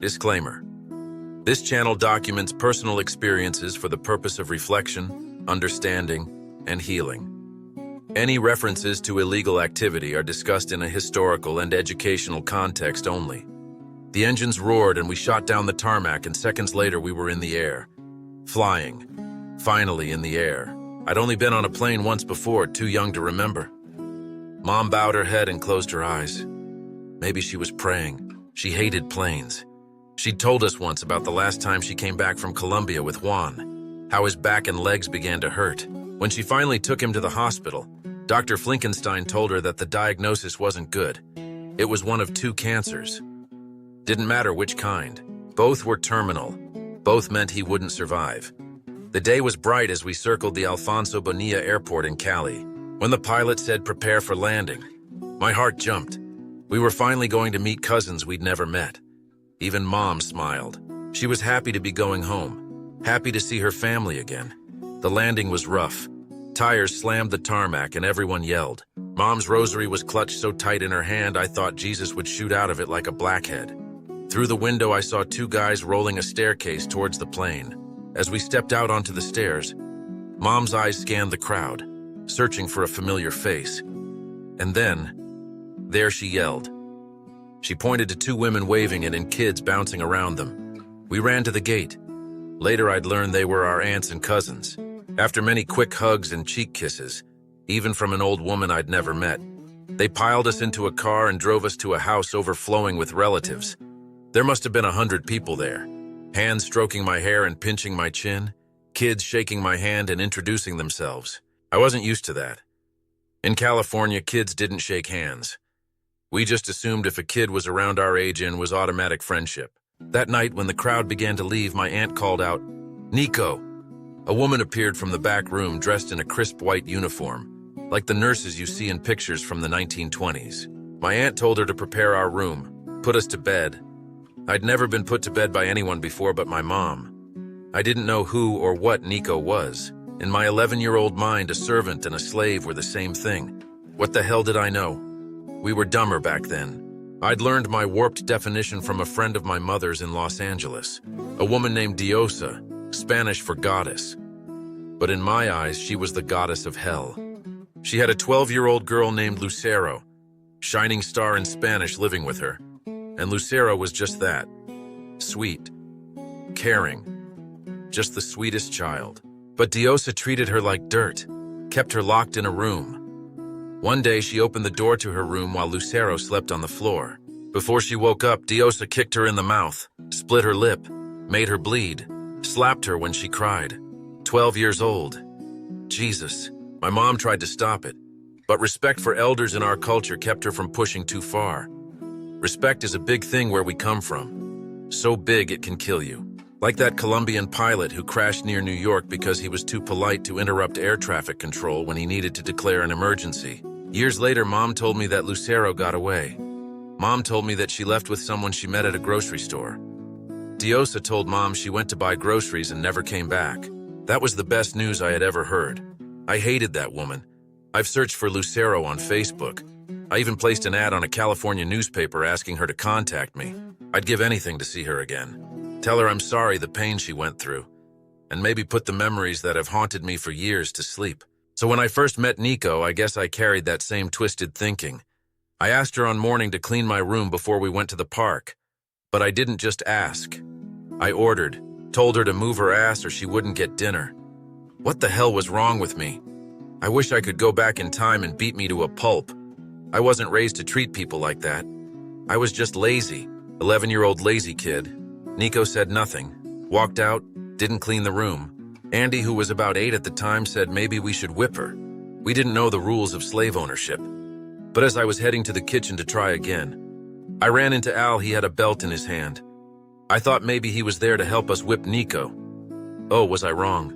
Disclaimer. This channel documents personal experiences for the purpose of reflection, understanding, and healing. Any references to illegal activity are discussed in a historical and educational context only. The engines roared and we shot down the tarmac, and seconds later we were in the air. Flying. Finally in the air. I'd only been on a plane once before, too young to remember. Mom bowed her head and closed her eyes. Maybe she was praying. She hated planes. She'd told us once about the last time she came back from Colombia with Juan, how his back and legs began to hurt. When she finally took him to the hospital, Dr. Flinkenstein told her that the diagnosis wasn't good. It was one of 2 cancers. Didn't matter which kind. Both were terminal. Both meant he wouldn't survive. The day was bright as we circled the Alfonso Bonilla Airport in Cali. When the pilot said, "Prepare for landing," my heart jumped. We were finally going to meet cousins we'd never met. Even Mom smiled. She was happy to be going home, happy to see her family again. The landing was rough. Tires slammed the tarmac and everyone yelled. Mom's rosary was clutched so tight in her hand I thought Jesus would shoot out of it like a blackhead. Through the window I saw 2 guys rolling a staircase towards the plane. As we stepped out onto the stairs, Mom's eyes scanned the crowd, searching for a familiar face. And then, there she yelled. She pointed to 2 women waving it and kids bouncing around them. We ran to the gate. Later I'd learned they were our aunts and cousins. After many quick hugs and cheek kisses, even from an old woman I'd never met, they piled us into a car and drove us to a house overflowing with relatives. There must have been 100 people there, hands stroking my hair and pinching my chin, kids shaking my hand and introducing themselves. I wasn't used to that. In California, kids didn't shake hands. We just assumed if a kid was around our age and was automatic friendship. That night, when the crowd began to leave, my aunt called out, "Nico!" A woman appeared from the back room dressed in a crisp white uniform, like the nurses you see in pictures from the 1920s. My aunt told her to prepare our room, put us to bed. I'd never been put to bed by anyone before but my mom. I didn't know who or what Nico was. In my 11-year-old mind, a servant and a slave were the same thing. What the hell did I know? We were dumber back then. I'd learned my warped definition from a friend of my mother's in Los Angeles, a woman named Diosa, Spanish for goddess. But in my eyes, she was the goddess of hell. She had a 12-year-old girl named Lucero, shining star in Spanish, living with her. And Lucero was just that. Sweet. Caring. Just the sweetest child. But Diosa treated her like dirt, kept her locked in a room. One day, she opened the door to her room while Lucero slept on the floor. Before she woke up, Diosa kicked her in the mouth, split her lip, made her bleed, slapped her when she cried. 12 years old. Jesus. My mom tried to stop it, but respect for elders in our culture kept her from pushing too far. Respect is a big thing where we come from. So big it can kill you. Like that Colombian pilot who crashed near New York because he was too polite to interrupt air traffic control when he needed to declare an emergency. Years later, Mom told me that Lucero got away. Mom told me that she left with someone she met at a grocery store. Diosa told Mom she went to buy groceries and never came back. That was the best news I had ever heard. I hated that woman. I've searched for Lucero on Facebook. I even placed an ad on a California newspaper asking her to contact me. I'd give anything to see her again. Tell her I'm sorry the pain she went through, and maybe put the memories that have haunted me for years to sleep. So when I first met Nico, I guess I carried that same twisted thinking. I asked her on morning to clean my room before we went to the park. But I didn't just ask. I ordered, told her to move her ass or she wouldn't get dinner. What the hell was wrong with me? I wish I could go back in time and beat me to a pulp. I wasn't raised to treat people like that. I was just lazy, 11-year-old lazy kid. Nico said nothing, walked out, didn't clean the room. Andy, who was about 8 at the time, said maybe we should whip her. We didn't know the rules of slave ownership. But as I was heading to the kitchen to try again, I ran into Al. He had a belt in his hand. I thought maybe he was there to help us whip Nico. Oh, was I wrong?